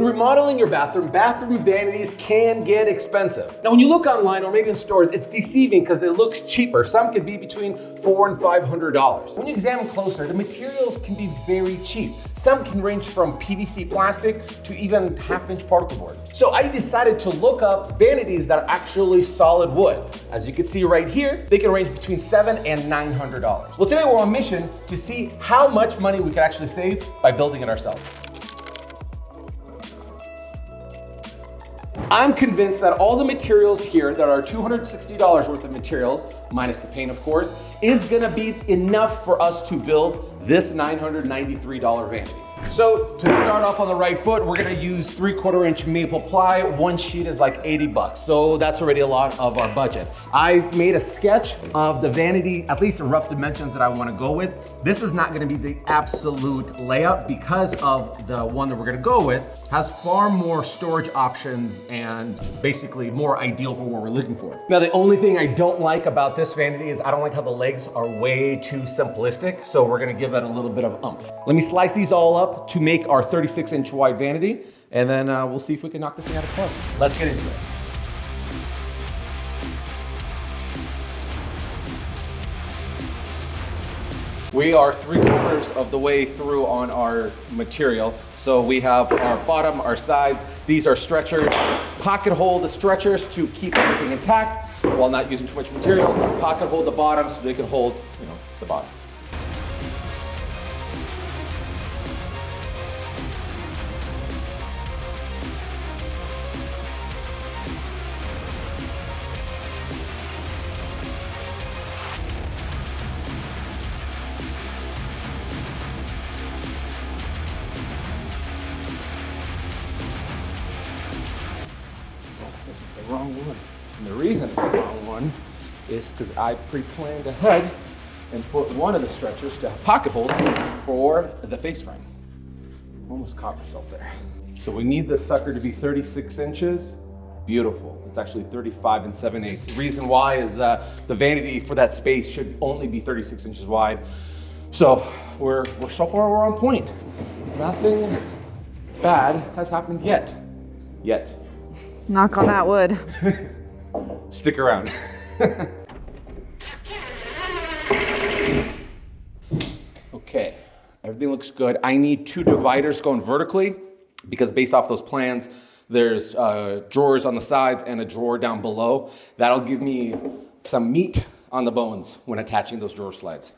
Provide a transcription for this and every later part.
When remodeling your bathroom vanities can get expensive. Now, when you look online or maybe in stores, it's deceiving because it looks cheaper. Some could be between $400 and $500. When you examine closer, the materials can be very cheap. Some can range from PVC plastic to even half-inch particle board. So I decided to look up vanities that are actually solid wood. As you can see right here, they can range between $700 and $900. Well, today we're on a mission to see how much money we could actually save by building it ourselves. I'm convinced that all the materials here that are $260 worth of materials, minus the paint of course, is gonna be enough for us to build this $993 vanity. So to start off on the right foot, we're gonna use 3/4 inch maple ply. One sheet is like 80 bucks. So that's already a lot of our budget. I made a sketch of the vanity, at least the rough dimensions that I wanna go with. This is not gonna be the absolute layout because of the one that we're gonna go with has far more storage options and basically more ideal for what we're looking for. Now, the only thing I don't like about this vanity is I don't like how the legs are way too simplistic. So we're gonna give it a little bit of oomph. Let me slice these all up to make our 36-inch wide vanity, and then we'll see if we can knock this thing out of the park. Let's get into it. We are 3/4 of the way through on our material. So we have our bottom, our sides. These are stretchers. Pocket hole the stretchers to keep everything intact while not using too much material. Pocket hold the bottom so they can hold, the bottom. This is the wrong one. And the reason it's the wrong one is because I pre-planned ahead and put one of the stretchers to have pocket holes for the face frame. Almost caught myself there. So we need this sucker to be 36 inches. Beautiful. It's actually 35 and 7/8. The reason why is the vanity for that space should only be 36 inches wide. So we're so far we're on point. Nothing bad has happened yet. Knock on that wood. Stick around. Okay, everything looks good. I need 2 dividers going vertically because based off those plans, there's drawers on the sides and a drawer down below. That'll give me some meat on the bones when attaching those drawer slides.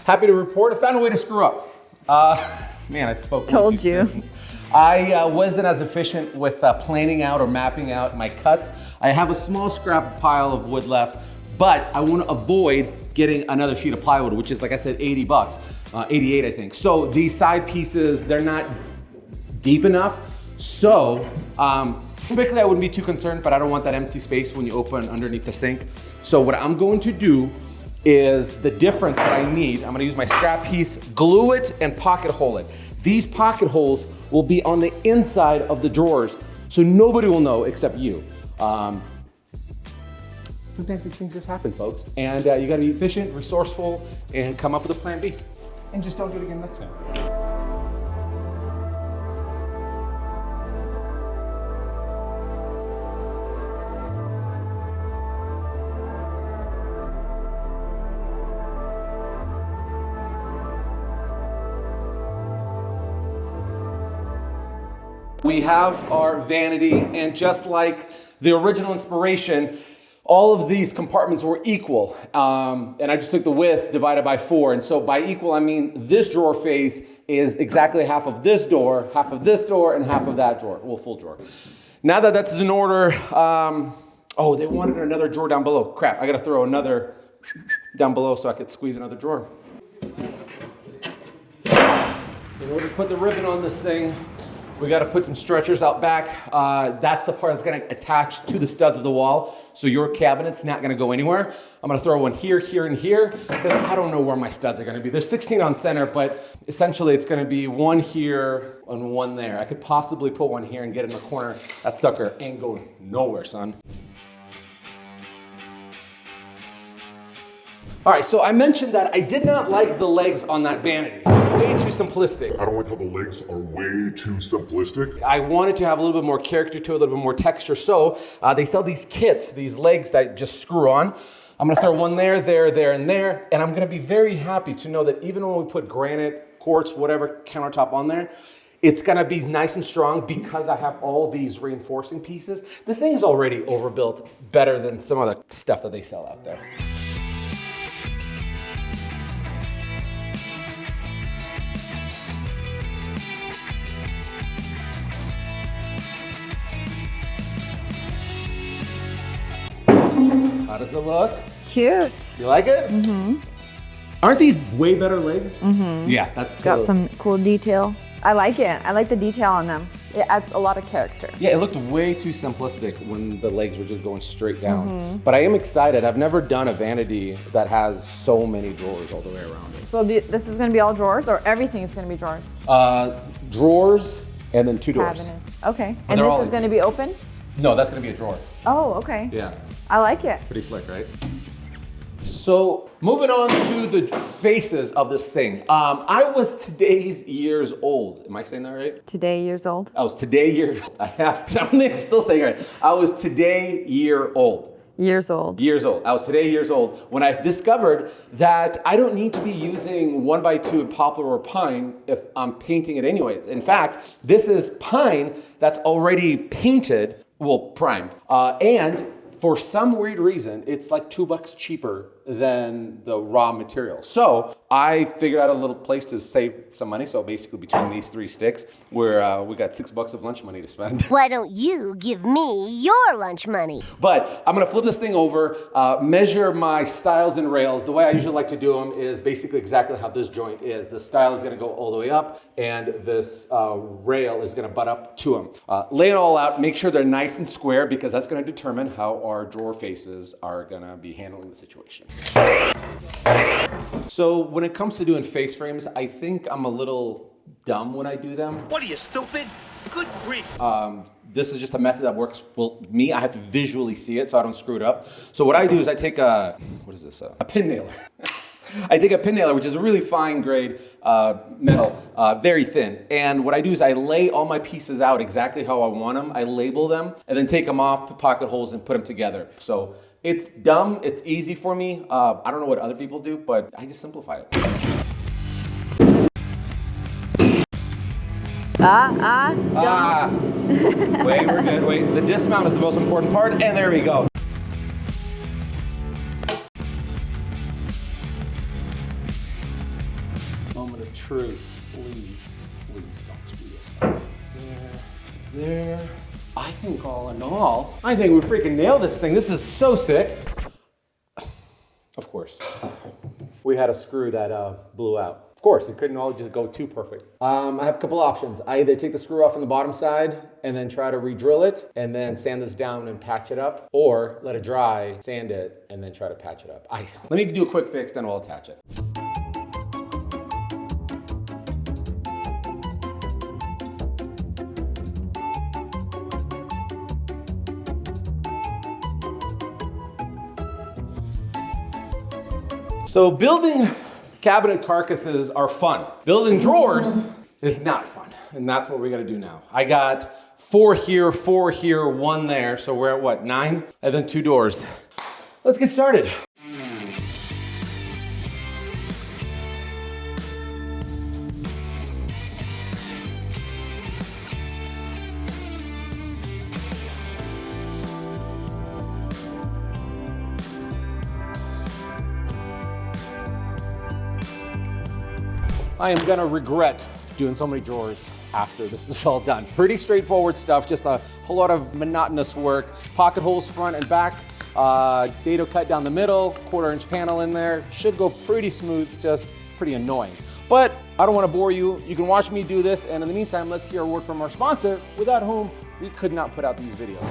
Happy to report I found a way to screw up. Man, I spoke. Told you. I wasn't as efficient with planning out or mapping out my cuts. I have a small scrap pile of wood left, but I want to avoid getting another sheet of plywood, which is, like I said, 80 bucks, 88 I think. So these side pieces, they're not deep enough. So typically I wouldn't be too concerned, but I don't want that empty space when you open underneath the sink. So what I'm going to do is the difference that I need, I'm gonna use my scrap piece, glue it and pocket hole it. These pocket holes will be on the inside of the drawers, so nobody will know except you. Sometimes these things just happen, folks. And you gotta be efficient, resourceful, and come up with a plan B. And just don't do it again next time. We have our vanity, and just like the original inspiration, all of these compartments were equal. And I just took the width divided by 4. And so by equal, I mean this drawer face is exactly half of this door, and half of that drawer, well, full drawer. Now that that's in order, oh, they wanted another drawer down below. Crap, I gotta throw another down below so I could squeeze another drawer. In order to put the ribbon on this thing, we got to put some stretchers out back. That's the part that's going to attach to the studs of the wall. So your cabinet's not going to go anywhere. I'm going to throw one here, here, and here, because I don't know where my studs are going to be. There's 16 on center, but essentially it's going to be one here and one there. I could possibly put one here and get in the corner. That sucker ain't going nowhere, son. All right, so I mentioned that I did not like the legs on that Vanity. Way too simplistic. I don't like how the legs are way too simplistic. I wanted to have a little bit more character to it, a little bit more texture. So they sell these kits, these legs that just screw on. I'm gonna throw one there, and there. And I'm gonna be very happy to know that even when we put granite, quartz, whatever countertop on there, it's gonna be nice and strong because I have all these reinforcing pieces. This thing is already overbuilt better than some of the stuff that they sell out there. How does it look? Cute. You like it? Mm-hmm. Aren't these way better legs? Mm-hmm. Yeah, that's got some cool detail. I like it. I like the detail on them. It adds a lot of character. Yeah, it looked way too simplistic when the legs were just going straight down. But I am excited. I've never done a Vanity that has so many drawers all the way around it. So this is gonna be all drawers, or everything is gonna be drawers? Drawers and then 2 doors. Cabinets. Okay. But And they're this all is gonna be open? No, that's gonna be a drawer. Oh, okay. Yeah. I like it. Pretty slick, right? So moving on to the faces of this thing. I was today's years old. Am I saying that right? Today years old. I was today years old. I'm still saying it right. I was today year old. Years old. Years old. I was today years old when I discovered that I don't need to be using 1x2 in poplar or pine if I'm painting it anyways. In fact, this is pine that's already painted, well, primed, and for some weird reason, it's like $2 cheaper than the raw material. So I figured out a little place to save some money. So basically between these 3 sticks, we got $6 of lunch money to spend. Why don't you give me your lunch money? But I'm gonna flip this thing over, measure my stiles and rails. The way I usually like to do them is basically exactly how this joint is. The stile is gonna go all the way up and this rail is gonna butt up to them. Lay it all out, make sure they're nice and square because that's gonna determine how our drawer faces are gonna be handling the situation. So when it comes to doing face frames, I think I'm a little dumb when I do them. What are you, stupid? Good grief. This is just a method that works well me. I have to visually see it so I don't screw it up. So what I do is I take a pin nailer. I take a pin nailer, which is a really fine grade metal, very thin. And what I do is I lay all my pieces out exactly how I want them. I label them and then take them off, put pocket holes and put them together. So it's dumb, it's easy for me. I don't know what other people do, but I just simplify it. Wait, we're good, wait. The dismount is the most important part, and there we go. Moment of truth, please don't screw this up. There. I think all in all, I think we freaking nailed this thing. This is so sick. Of course, we had a screw that blew out. Of course, it couldn't all just go too perfect. I have a couple options. I either take the screw off on the bottom side and then try to re-drill it and then sand this down and patch it up, or let it dry, sand it, and then try to patch it up. Let me do a quick fix, then we'll attach it. So building cabinet carcasses are fun. Building drawers is not fun, and that's what we gotta do now. I got 4 here, 1 there, so we're at what, 9? And then 2 doors. Let's get started. I am gonna regret doing so many drawers after this is all done. Pretty straightforward stuff, just a whole lot of monotonous work. Pocket holes front and back, dado cut down the middle, 1/4-inch panel in there. Should go pretty smooth, just pretty annoying. But I don't wanna bore you. You can watch me do this, and in the meantime, let's hear a word from our sponsor, without whom we could not put out these videos.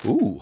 Ooh,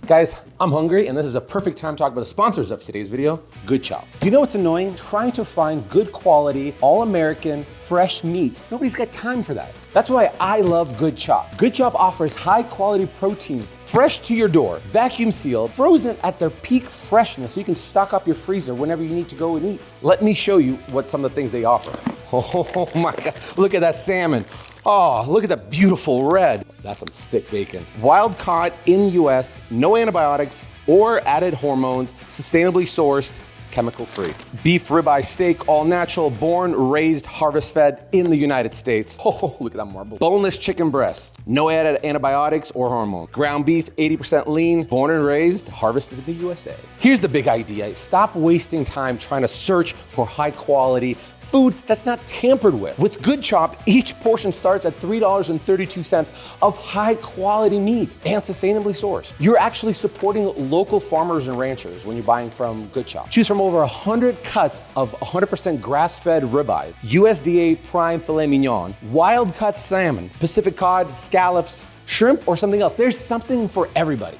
Guys, I'm hungry, and this is a perfect time to talk about the sponsors of today's video, Good Chop. Do you know what's annoying? Trying to find good quality, all-American, fresh meat. Nobody's got time for that. That's why I love Good Chop. Good Chop offers high-quality proteins, fresh to your door, vacuum sealed, frozen at their peak freshness, so you can stock up your freezer whenever you need to go and eat. Let me show you what some of the things they offer. Oh my God, look at that salmon. Oh, look at that beautiful red. That's some thick bacon. Wild caught in US, no antibiotics or added hormones, sustainably sourced, chemical free. Beef ribeye steak, all natural, born, raised, harvest fed in the United States. Oh, look at that marble. Boneless chicken breast, no added antibiotics or hormones. Ground beef, 80% lean, born and raised, harvested in the USA. Here's the big idea. Stop wasting time trying to search for high quality food that's not tampered with. With Good Chop, each portion starts at $3.32 of high quality meat and sustainably sourced. You're actually supporting local farmers and ranchers when you're buying from Good Chop. Choose from over 100 cuts of 100% grass-fed ribeyes, USDA prime filet mignon, wild cut salmon, Pacific cod, scallops, shrimp, or something else. There's something for everybody.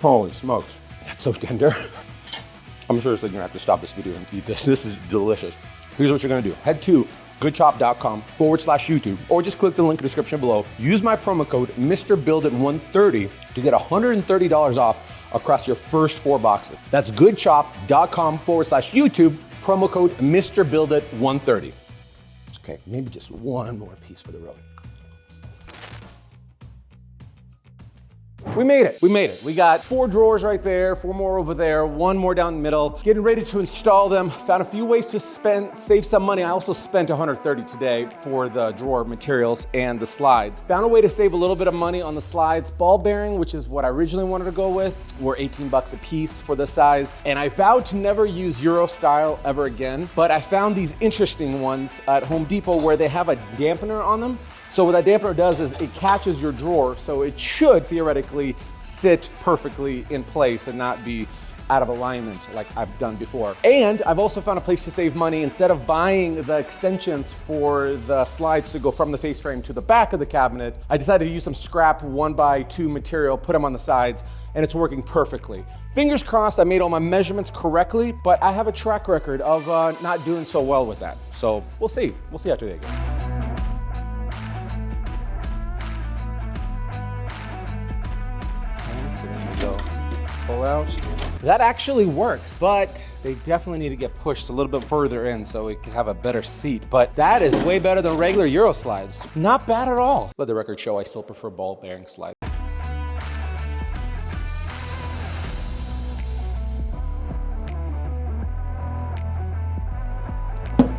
Holy smokes. That's so tender. I'm seriously gonna have to stop this video and eat this. This is delicious. Here's what you're gonna do. Head to goodchop.com/YouTube, or just click the link in the description below. Use my promo code MrBuildIt130 to get $130 off across your first 4 boxes. That's goodchop.com/YouTube, promo code MrBuildIt130. Okay, maybe just one more piece for the road. We made it. We got 4 drawers right there, 4 more over there, 1 more down the middle. Getting ready to install them. Found a few ways to save some money. I also spent $130 today for the drawer materials and the slides. Found a way to save a little bit of money on the slides. Ball bearing, which is what I originally wanted to go with, were 18 bucks a piece for the size. And I vowed to never use Euro style ever again, but I found these interesting ones at Home Depot where they have a dampener on them. So what that dampener does is it catches your drawer, so it should theoretically sit perfectly in place and not be out of alignment like I've done before. And I've also found a place to save money. Instead of buying the extensions for the slides to go from the face frame to the back of the cabinet, I decided to use some scrap 1x2 material, put them on the sides, and it's working perfectly. Fingers crossed I made all my measurements correctly, but I have a track record of not doing so well with that. So we'll see. We'll see how today goes. Pull out. That actually works, but they definitely need to get pushed a little bit further in so we can have a better seat. But that is way better than regular Euro slides. Not bad at all. Let the record show I still prefer ball bearing slides.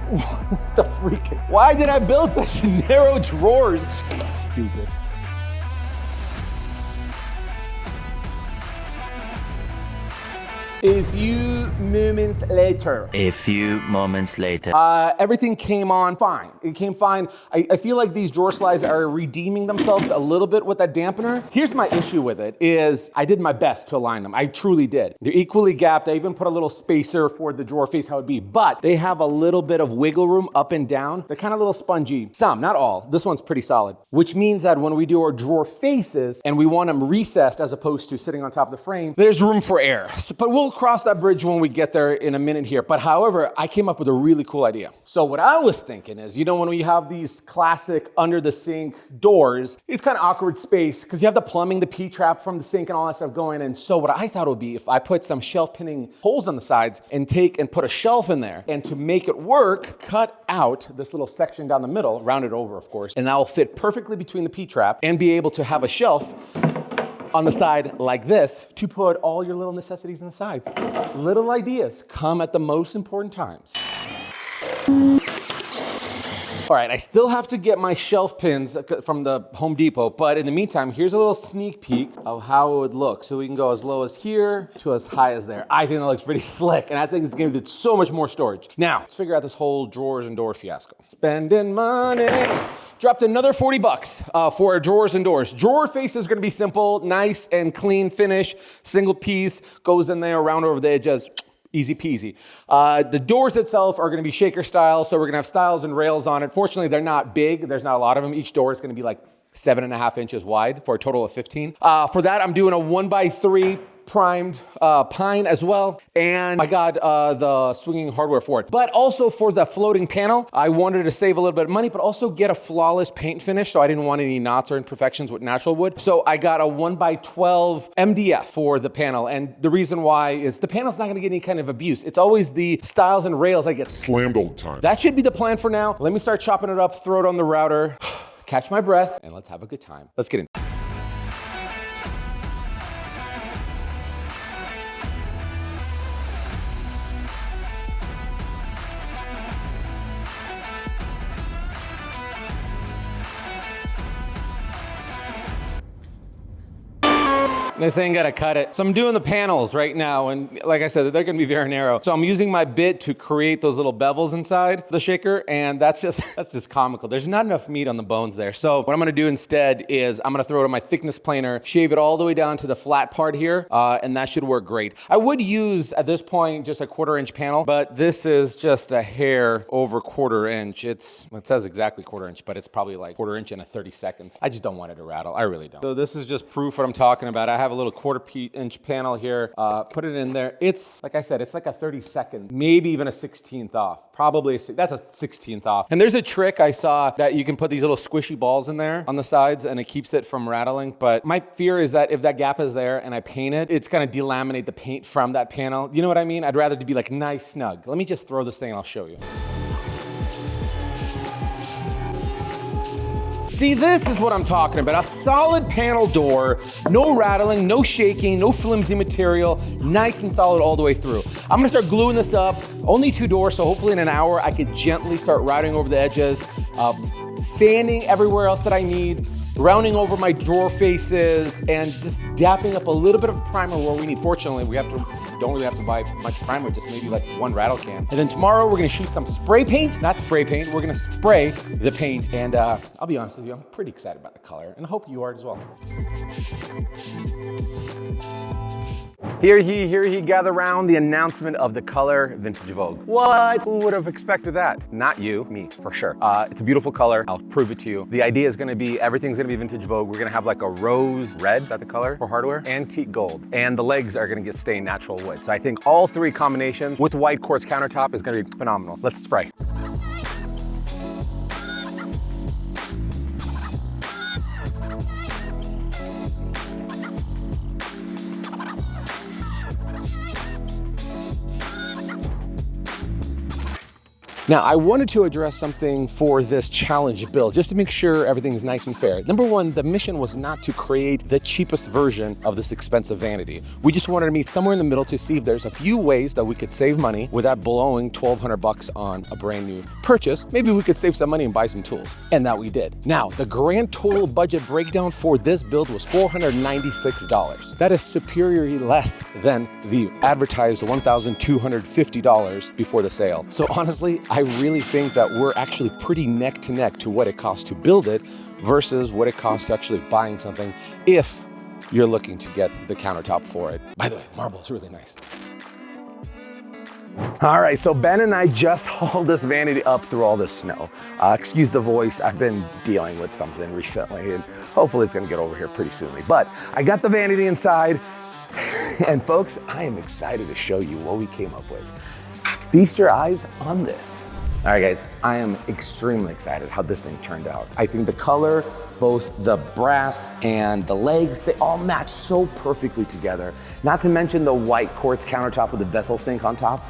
What the freak? Why did I build such narrow drawers? Stupid. A few moments later. Everything came on fine. It came fine. I feel like these drawer slides are redeeming themselves a little bit with that dampener. Here's my issue with it is I did my best to align them. I truly did. They're equally gapped. I even put a little spacer for the drawer face how it'd be, but they have a little bit of wiggle room up and down. They're kind of a little spongy. Some, not all. This one's pretty solid, which means that when we do our drawer faces and we want them recessed as opposed to sitting on top of the frame, there's room for air. But we'll cross that bridge when we get there in a minute here. But however, I came up with a really cool idea. So what I was thinking is, you know, when we have these classic under the sink doors, it's kind of awkward space because you have the plumbing, the P-trap from the sink and all that stuff going in. So what I thought would be if I put some shelf pinning holes on the sides and put a shelf in there, and to make it work, cut out this little section down the middle, round it over of course, and that will fit perfectly between the P-trap and be able to have a shelf on the side like this to put all your little necessities on the sides. Little ideas come at the most important times. All right, I still have to get my shelf pins from the Home Depot, but in the meantime, here's a little sneak peek of how it would look. So we can go as low as here to as high as there. I think that looks pretty slick, and I think it's gonna get so much more storage. Now, let's figure out this whole drawers and door fiasco. Spending money. Dropped another 40 bucks for our drawers and doors. Drawer face is gonna be simple, nice and clean finish, single piece, goes in there, round over the edges, easy peasy. The doors itself are gonna be shaker style, so we're gonna have stiles and rails on it. Fortunately, they're not big, there's not a lot of them. Each door is gonna be like 7.5 inches wide for a total of 15. For that, I'm doing a 1x3 primed pine as well, and I got the swinging hardware for it. But also for the floating panel, I wanted to save a little bit of money, but also get a flawless paint finish, so I didn't want any knots or imperfections with natural wood. So I got a 1x12 MDF for the panel, and the reason why is the panel's not gonna get any kind of abuse. It's always the stiles and rails that get Slammed all the time. That should be the plan for now. Let me start chopping it up, throw it on the router, catch my breath, and let's have a good time. Let's get in. This ain't gonna cut it. So I'm doing the panels right now, and like I said, they're gonna be very narrow. So I'm using my bit to create those little bevels inside the shaker, and that's just comical. There's not enough meat on the bones there. So what I'm gonna do instead is I'm gonna throw it on my thickness planer, shave it all the way down to the flat part here, and that should work great. I would use, at this point, just a 1/4 inch panel, but this is just a hair over 1/4 inch. It says exactly 1/4 inch, but it's probably like 1/4 inch in a 30 seconds. I just don't want it to rattle, I really don't. So this is just proof what I'm talking about. I have a little 1/4 inch panel here, put it in there. It's, like I said, it's like a 32nd, maybe even a 16th off. Probably, that's a 16th off. And there's a trick I saw that you can put these little squishy balls in there on the sides and it keeps it from rattling. But my fear is that if that gap is there and I paint it, it's gonna delaminate the paint from that panel. You know what I mean? I'd rather it to be like nice, snug. Let me just throw this thing and I'll show you. See, this is what I'm talking about. A solid panel door, no rattling, no shaking, no flimsy material, nice and solid all the way through. I'm gonna start gluing this up. Only 2 doors, so hopefully in an hour I could gently start routing over the edges, sanding everywhere else that I need, rounding over my drawer faces, and just dapping up a little bit of primer where we need. Fortunately, don't really have to buy much primer, just maybe like 1 rattle can. And then tomorrow we're gonna shoot some spray paint, not spray paint, we're gonna spray the paint. And I'll be honest with you, I'm pretty excited about the color, and I hope you are as well. Hear ye, gather round, the announcement of the color Vintage Vogue. What? Who would have expected that? Not you, me, for sure. It's a beautiful color, I'll prove it to you. The idea is gonna be, everything's gonna be Vintage Vogue. We're gonna have like a rose red, is that the color for hardware? Antique gold. And the legs are gonna get stained natural wood. So I think all 3 combinations with white quartz countertop is gonna be phenomenal. Let's spray. Now, I wanted to address something for this challenge build, just to make sure everything's nice and fair. Number one, the mission was not to create the cheapest version of this expensive vanity. We just wanted to meet somewhere in the middle to see if there's a few ways that we could save money without blowing $1,200 on a brand new purchase. Maybe we could save some money and buy some tools, and that we did. Now, the grand total budget breakdown for this build was $496. That is superiorly less than the advertised $1,250 before the sale. So honestly, I really think that we're actually pretty neck to neck to what it costs to build it versus what it costs to actually buying something if you're looking to get the countertop for it. By the way, marble is really nice. All right, so Ben and I just hauled this vanity up through all this snow. Excuse the voice, I've been dealing with something recently and hopefully it's gonna get over here pretty soonly. But I got the vanity inside and folks, I am excited to show you what we came up with. Feast your eyes on this. All right guys, I am extremely excited how this thing turned out. I think the color, both the brass and the legs, they all match so perfectly together. Not to mention the white quartz countertop with the vessel sink on top.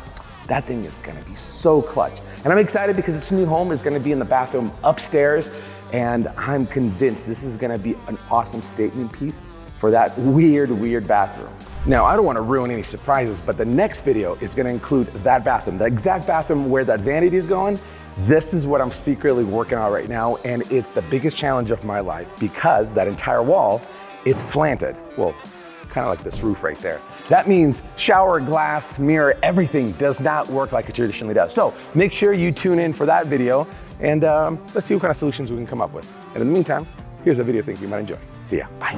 That thing is gonna be so clutch. And I'm excited because this new home is gonna be in the bathroom upstairs, and I'm convinced this is gonna be an awesome statement piece for that weird bathroom. Now, I don't want to ruin any surprises, but the next video is going to include that bathroom, the exact bathroom where that vanity is going. This is what I'm secretly working on right now, and it's the biggest challenge of my life because that entire wall, it's slanted. Well, kind of like this roof right there. That means shower, glass, mirror, everything does not work like it traditionally does. So make sure you tune in for that video, and let's see what kind of solutions we can come up with. And in the meantime, here's a video I think you might enjoy. See ya, bye.